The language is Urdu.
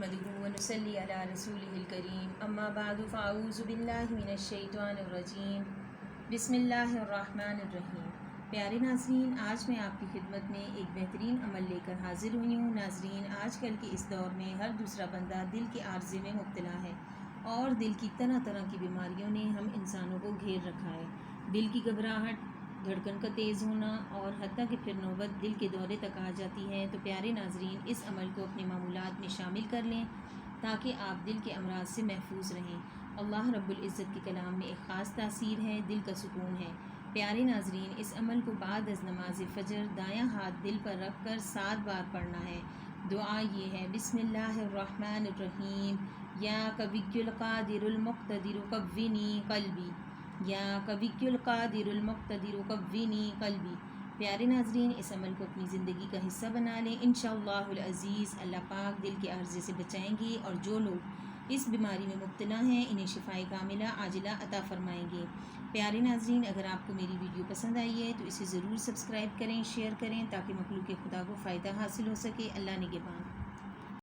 نحمده ونصلي على رسوله الكريم اما بعد فاعوذ باللہ من الشیطان الرجیم بسم اللہ الرحمن الرحیم۔ پیارے ناظرین، آج میں آپ کی خدمت میں ایک بہترین عمل لے کر حاضر ہوئی ہوں۔ ناظرین، آج کل کے اس دور میں ہر دوسرا بندہ دل کے عارضے میں مبتلا ہے اور دل کی طرح طرح کی بیماریوں نے ہم انسانوں کو گھیر رکھا ہے۔ دل کی گھبراہٹ، دھڑکن کا تیز ہونا اور حتیٰ کہ پھر نوبت دل کے دورے تک آ جاتی ہے۔ تو پیارے ناظرین، اس عمل کو اپنے معمولات میں شامل کر لیں تاکہ آپ دل کے امراض سے محفوظ رہیں۔ اللہ رب العزت کے کلام میں ایک خاص تاثیر ہے، دل کا سکون ہے۔ پیارے ناظرین، اس عمل کو بعد از نماز فجر دایاں ہاتھ دل پر رکھ کر 7 بار پڑھنا ہے۔ دعا یہ ہے: بسم اللہ الرحمن الرحیم، یا قوی القادر المقتدر قوینی قلبی، یا قوی القادر المقتدر قوینی قلبی۔ پیارے ناظرین، اس عمل کو اپنی زندگی کا حصہ بنا لیں۔ انشاءاللہ العزیز اللہ پاک دل کے عارضے سے بچائیں گے اور جو لوگ اس بیماری میں مبتلا ہیں انہیں شفائے کاملہ عاجلہ عطا فرمائیں گے۔ پیارے ناظرین، اگر آپ کو میری ویڈیو پسند آئی ہے تو اسے ضرور سبسکرائب کریں، شیئر کریں تاکہ مخلوق خدا کو فائدہ حاصل ہو سکے۔ اللہ نگہبان۔